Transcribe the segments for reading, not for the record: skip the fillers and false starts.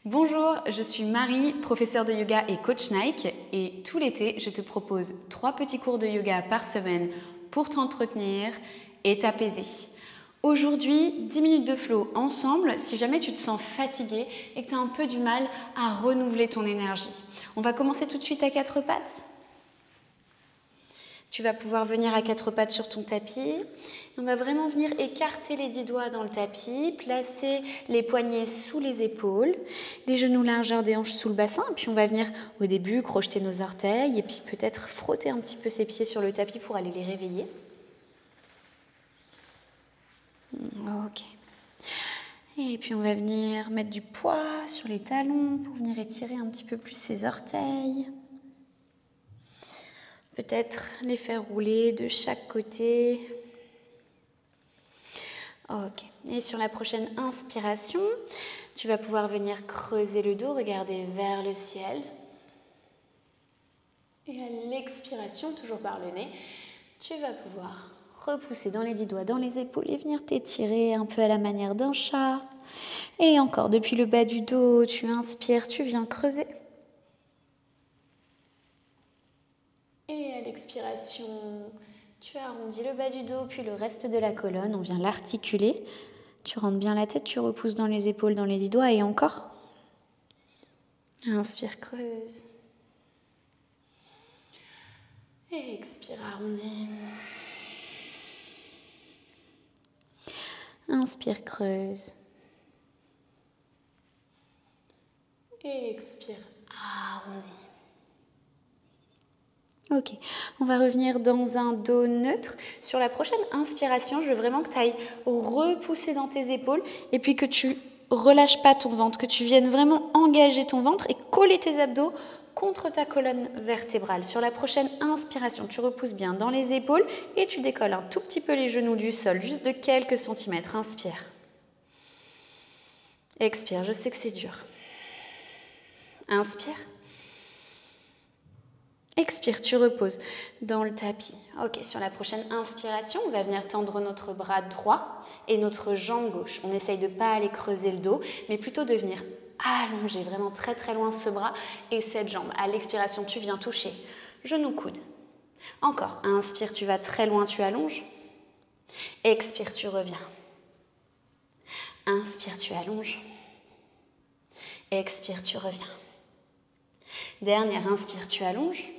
Bonjour, je suis Marie, professeure de yoga et coach Nike et tout l'été, je te propose 3 petits cours de yoga par semaine pour t'entretenir et t'apaiser. Aujourd'hui, 10 minutes de flow ensemble si jamais tu te sens fatigué et que tu as un peu du mal à renouveler ton énergie. On va commencer tout de suite à 4 pattes. Tu vas pouvoir venir à 4 pattes sur ton tapis. On va vraiment venir écarter les 10 doigts dans le tapis, placer les poignets sous les épaules, les genoux largeur des hanches sous le bassin. Et puis on va venir au début crocheter nos orteils et puis peut-être frotter un petit peu ses pieds sur le tapis pour aller les réveiller. Ok. Et puis on va venir mettre du poids sur les talons pour venir étirer un petit peu plus ses orteils. Peut-être les faire rouler de chaque côté. Ok. Et sur la prochaine inspiration, tu vas pouvoir venir creuser le dos, regarder vers le ciel. Et à l'expiration, toujours par le nez, tu vas pouvoir repousser dans les 10 doigts, dans les épaules et venir t'étirer un peu à la manière d'un chat. Et encore, depuis le bas du dos, tu inspires, tu viens creuser. Et à l'expiration, tu arrondis le bas du dos, puis le reste de la colonne. On vient l'articuler. Tu rentres bien la tête, tu repousses dans les épaules, dans les 10 doigts et encore. Inspire, creuse. Et expire, arrondis. Inspire, creuse. Et expire, arrondis. Ok, on va revenir dans un dos neutre. Sur la prochaine inspiration, je veux vraiment que tu ailles repousser dans tes épaules et puis que tu relâches pas ton ventre, que tu viennes vraiment engager ton ventre et coller tes abdos contre ta colonne vertébrale. Sur la prochaine inspiration, tu repousses bien dans les épaules et tu décolles un tout petit peu les genoux du sol, juste de quelques centimètres. Inspire. Expire, je sais que c'est dur. Inspire. Expire, tu reposes dans le tapis. Ok, sur la prochaine inspiration, on va venir tendre notre bras droit et notre jambe gauche. On essaye de ne pas aller creuser le dos, mais plutôt de venir allonger vraiment très très loin ce bras et cette jambe. À l'expiration, tu viens toucher genou, coude. Encore, inspire, tu vas très loin, tu allonges. Expire, tu reviens. Inspire, tu allonges. Expire, tu reviens. Dernière, inspire, tu allonges.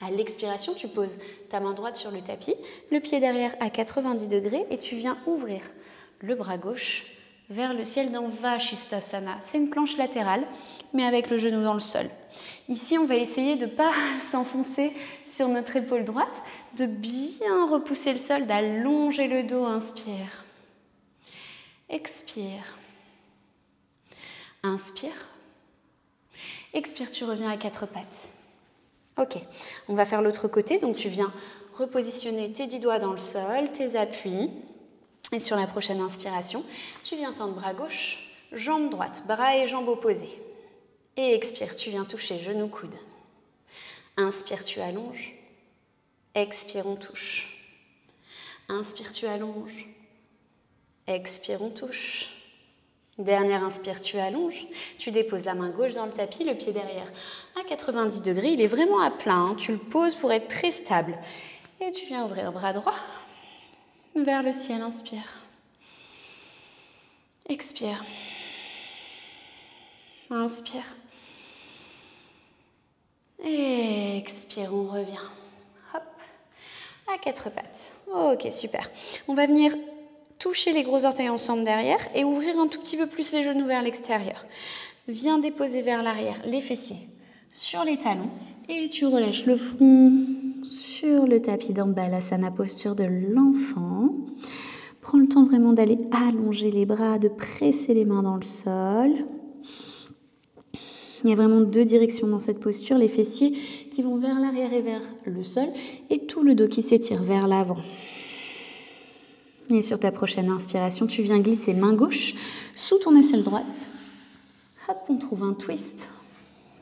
À l'expiration, tu poses ta main droite sur le tapis, le pied derrière à 90 degrés et tu viens ouvrir le bras gauche vers le ciel dans Vashisthasana. C'est une planche latérale, mais avec le genou dans le sol. Ici, on va essayer de ne pas s'enfoncer sur notre épaule droite, de bien repousser le sol, d'allonger le dos. Inspire. Expire. Inspire. Expire, tu reviens à 4 pattes. Ok, on va faire l'autre côté, donc tu viens repositionner tes 10 doigts dans le sol, tes appuis, et sur la prochaine inspiration, tu viens tendre bras gauche, jambe droite, bras et jambes opposés. Et expire, tu viens toucher genou, coude. Inspire, tu allonges. Expire, on touche. Inspire, tu allonges. Expire, on touche. Dernière inspire, tu allonges, tu déposes la main gauche dans le tapis, le pied derrière à 90 degrés, il est vraiment à plat, hein. Tu le poses pour être très stable. Et tu viens ouvrir bras droit vers le ciel, inspire. Expire. Inspire. Et expire, on revient. Hop, à 4 pattes. Ok, super. On va venir toucher les gros orteils ensemble derrière et ouvrir un tout petit peu plus les genoux vers l'extérieur. Viens déposer vers l'arrière les fessiers sur les talons et tu relâches le front sur le tapis d'Ambalasana, posture de l'enfant. Prends le temps vraiment d'aller allonger les bras, de presser les mains dans le sol. Il y a vraiment 2 directions dans cette posture, les fessiers qui vont vers l'arrière et vers le sol et tout le dos qui s'étire vers l'avant. Et sur ta prochaine inspiration, tu viens glisser main gauche sous ton aisselle droite. Hop, on trouve un twist.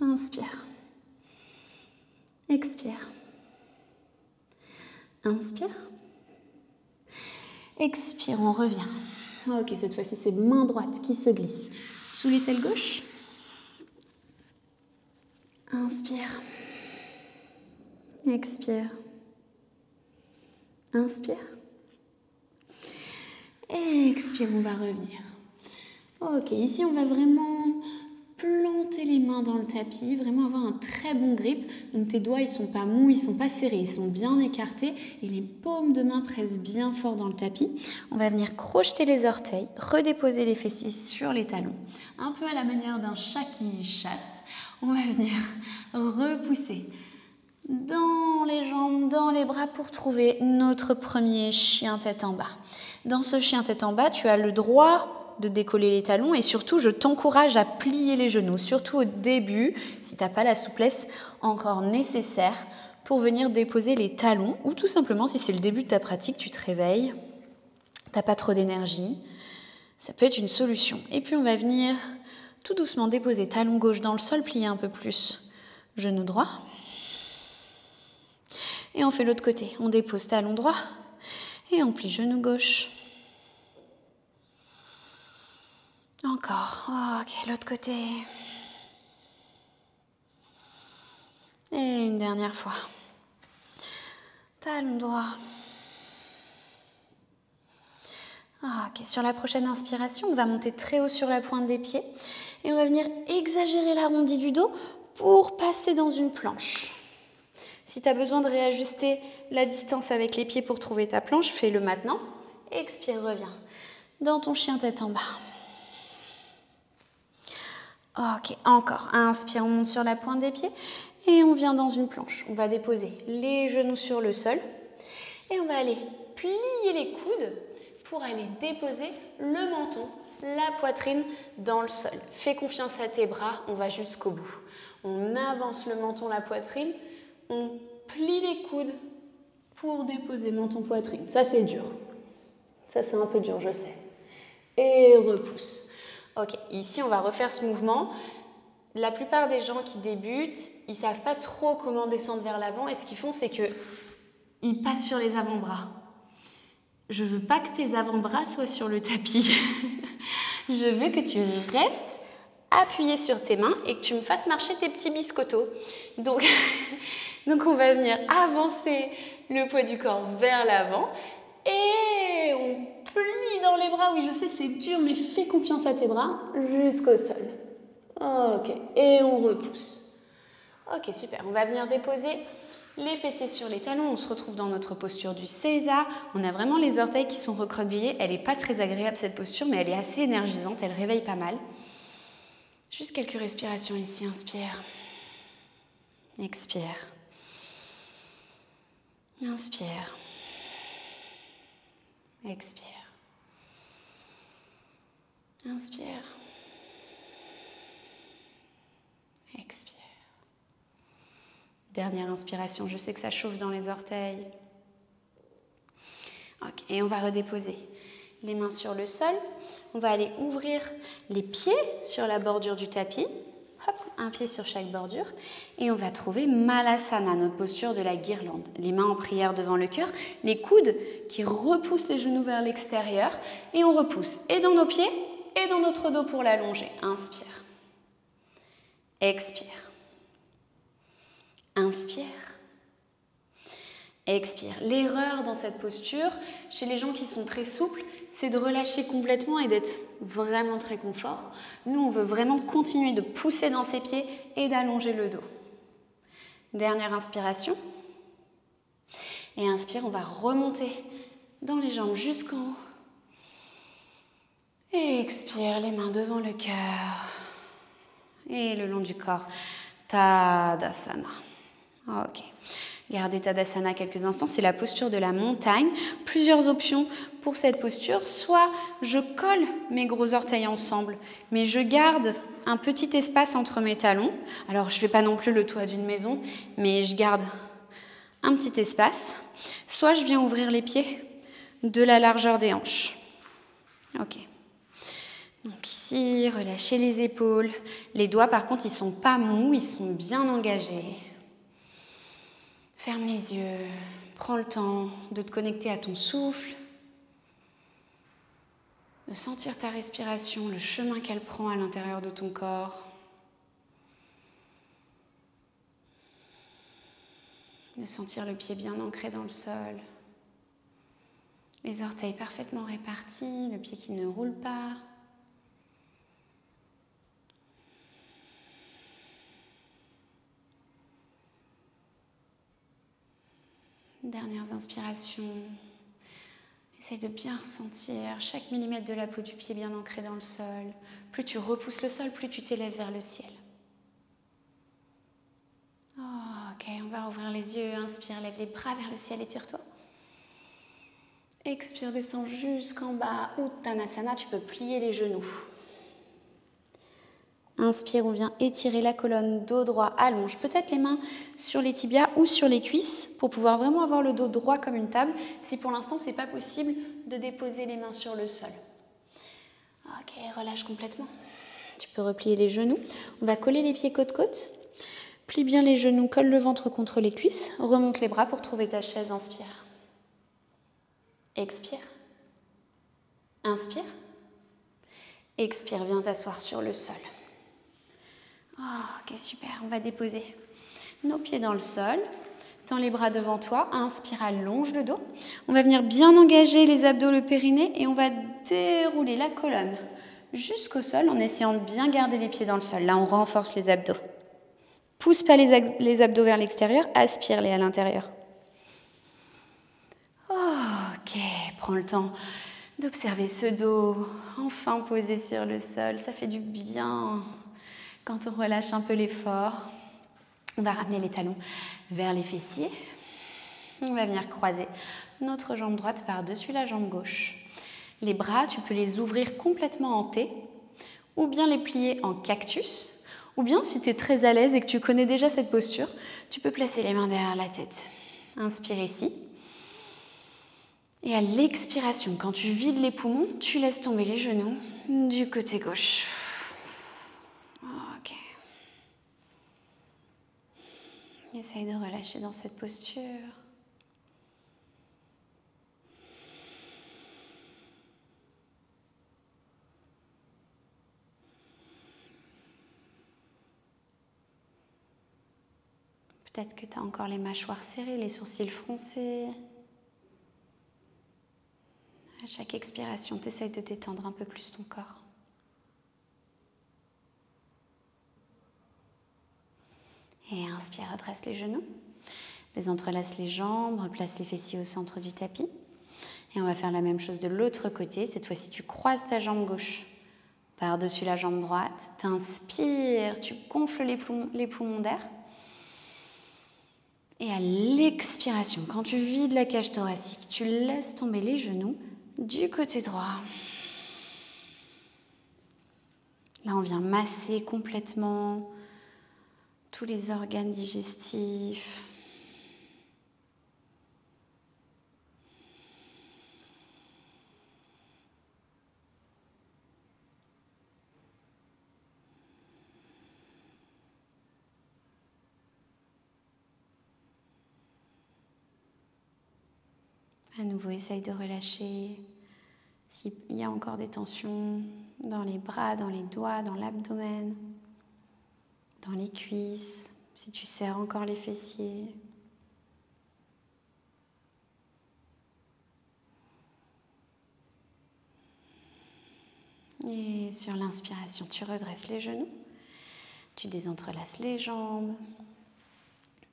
Inspire. Expire. Inspire. Expire, on revient. Ok, cette fois-ci, c'est main droite qui se glisse sous l'aisselle gauche. Inspire. Expire. Inspire. Expire, on va revenir. Ok, ici on va vraiment planter les mains dans le tapis, vraiment avoir un très bon grip. Donc tes doigts, ils sont pas mous, ils sont pas serrés, ils sont bien écartés et les paumes de main pressent bien fort dans le tapis. On va venir crocheter les orteils, redéposer les fessiers sur les talons. Un peu à la manière d'un chat qui chasse. On va venir repousser dans les jambes, dans les bras pour trouver notre premier chien tête en bas. Dans ce chien tête en bas, tu as le droit de décoller les talons et surtout, je t'encourage à plier les genoux, surtout au début, si tu n'as pas la souplesse encore nécessaire pour venir déposer les talons ou tout simplement, si c'est le début de ta pratique, tu te réveilles, tu n'as pas trop d'énergie, ça peut être une solution. Et puis, on va venir tout doucement déposer talon gauche dans le sol, plier un peu plus, genou droit. Et on fait l'autre côté, on dépose talon droit et on plie genou gauche. Encore, ok, l'autre côté. Et une dernière fois. Talon droit. Ok, sur la prochaine inspiration, on va monter très haut sur la pointe des pieds et on va venir exagérer l'arrondi du dos pour passer dans une planche. Si tu as besoin de réajuster la distance avec les pieds pour trouver ta planche, fais-le maintenant. Expire, reviens dans ton chien tête en bas. Ok, encore. Inspire, on monte sur la pointe des pieds et on vient dans une planche. On va déposer les genoux sur le sol et on va aller plier les coudes pour aller déposer le menton, la poitrine dans le sol. Fais confiance à tes bras, on va jusqu'au bout. On avance le menton, la poitrine, on plie les coudes pour déposer menton, poitrine. Ça, c'est dur. Ça, c'est un peu dur, je sais. Et repousse. Ok, ici on va refaire ce mouvement. La plupart des gens qui débutent, ils ne savent pas trop comment descendre vers l'avant et ce qu'ils font, c'est qu'ils passent sur les avant-bras. Je ne veux pas que tes avant-bras soient sur le tapis. Je veux que tu restes appuyé sur tes mains et que tu me fasses marcher tes petits biscottos. Donc on va venir avancer le poids du corps vers l'avant et on plie dans les bras. Oui, je sais, c'est dur, mais fais confiance à tes bras jusqu'au sol. Ok, et on repousse. Ok, super. On va venir déposer les fessiers sur les talons. On se retrouve dans notre posture du César. On a vraiment les orteils qui sont recroquevillés. Elle n'est pas très agréable cette posture, mais elle est assez énergisante. Elle réveille pas mal. Juste quelques respirations ici. Inspire. Expire. Inspire. Expire. Inspire. Expire. Dernière inspiration, je sais que ça chauffe dans les orteils. Ok, et on va redéposer les mains sur le sol. On va aller ouvrir les pieds sur la bordure du tapis. Hop, un pied sur chaque bordure. Et on va trouver Malasana, notre posture de la guirlande. Les mains en prière devant le cœur, les coudes qui repoussent les genoux vers l'extérieur. Et on repousse et dans nos pieds et dans notre dos pour l'allonger. Inspire. Expire. Inspire. Expire. L'erreur dans cette posture, chez les gens qui sont très souples, c'est de relâcher complètement et d'être vraiment très confort. Nous, on veut vraiment continuer de pousser dans ses pieds et d'allonger le dos. Dernière inspiration. Et inspire, on va remonter dans les jambes jusqu'en haut. Et expire, les mains devant le cœur. Et le long du corps. Tadasana. Ok. Gardez Tadasana quelques instants, c'est la posture de la montagne. Plusieurs options pour cette posture. Soit je colle mes gros orteils ensemble, mais je garde un petit espace entre mes talons. Alors, je ne fais pas non plus le toit d'une maison, mais je garde un petit espace. Soit je viens ouvrir les pieds de la largeur des hanches. Ok. Donc ici, relâchez les épaules. Les doigts, par contre, ils ne sont pas mous, ils sont bien engagés. Ferme les yeux, prends le temps de te connecter à ton souffle, de sentir ta respiration, le chemin qu'elle prend à l'intérieur de ton corps. De sentir le pied bien ancré dans le sol. Les orteils parfaitement répartis, le pied qui ne roule pas. Dernières inspirations. Essaye de bien ressentir chaque millimètre de la peau du pied bien ancré dans le sol. Plus tu repousses le sol, plus tu t'élèves vers le ciel. Oh, ok, on va ouvrir les yeux. Inspire, lève les bras vers le ciel, étire-toi. Expire, descends jusqu'en bas. Uttanasana, tu peux plier les genoux. Inspire, on vient étirer la colonne, dos droit, allonge. Peut-être les mains sur les tibias ou sur les cuisses pour pouvoir vraiment avoir le dos droit comme une table. Si pour l'instant, ce n'est pas possible de déposer les mains sur le sol. Ok, relâche complètement. Tu peux replier les genoux. On va coller les pieds côte-côte. Plie bien les genoux, colle le ventre contre les cuisses. Remonte les bras pour trouver ta chaise. Inspire. Expire. Inspire. Expire, viens t'asseoir sur le sol. Oh, ok, super. On va déposer nos pieds dans le sol. Tends les bras devant toi. Inspire, allonge le dos. On va venir bien engager les abdos, le périnée et on va dérouler la colonne jusqu'au sol en essayant de bien garder les pieds dans le sol. Là, on renforce les abdos. Pousse pas les abdos vers l'extérieur, aspire-les à l'intérieur. Ok, prends le temps d'observer ce dos enfin posé sur le sol. Ça fait du bien quand on relâche un peu l'effort. On va ramener les talons vers les fessiers. On va venir croiser notre jambe droite par-dessus la jambe gauche. Les bras, tu peux les ouvrir complètement en T ou bien les plier en cactus. Ou bien, si tu es très à l'aise et que tu connais déjà cette posture, tu peux placer les mains derrière la tête. Inspire ici. Et à l'expiration, quand tu vides les poumons, tu laisses tomber les genoux du côté gauche. Ok. Essaye de relâcher dans cette posture. Peut-être que tu as encore les mâchoires serrées, les sourcils froncés. À chaque expiration, tu essayes de détendre un peu plus ton corps. Et inspire, redresse les genoux. Désentrelace les jambes, replace les fessiers au centre du tapis. Et on va faire la même chose de l'autre côté. Cette fois-ci, tu croises ta jambe gauche par-dessus la jambe droite. T'inspires, tu gonfles les poumons d'air. Et à l'expiration, quand tu vides la cage thoracique, tu laisses tomber les genoux du côté droit. Là, on vient masser complètement tous les organes digestifs. À nouveau, essaye de relâcher s'il y a encore des tensions dans les bras, dans les doigts, dans l'abdomen, dans les cuisses, si tu serres encore les fessiers. Et sur l'inspiration, tu redresses les genoux, tu désentrelaces les jambes.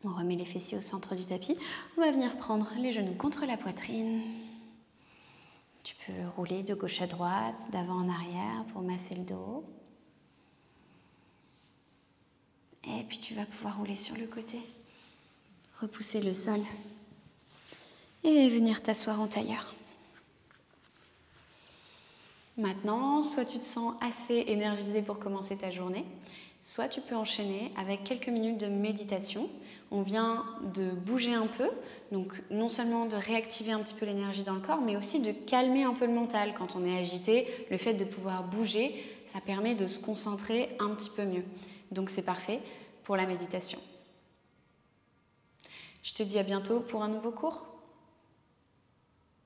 On remet les fessiers au centre du tapis. On va venir prendre les genoux contre la poitrine. Tu peux rouler de gauche à droite, d'avant en arrière pour masser le dos. Et puis tu vas pouvoir rouler sur le côté. Repousser le sol. Et venir t'asseoir en tailleur. Maintenant, soit tu te sens assez énergisé pour commencer ta journée, soit tu peux enchaîner avec quelques minutes de méditation. On vient de bouger un peu, donc non seulement de réactiver un petit peu l'énergie dans le corps, mais aussi de calmer un peu le mental. Quand on est agité, le fait de pouvoir bouger, ça permet de se concentrer un petit peu mieux. Donc c'est parfait pour la méditation. Je te dis à bientôt pour un nouveau cours.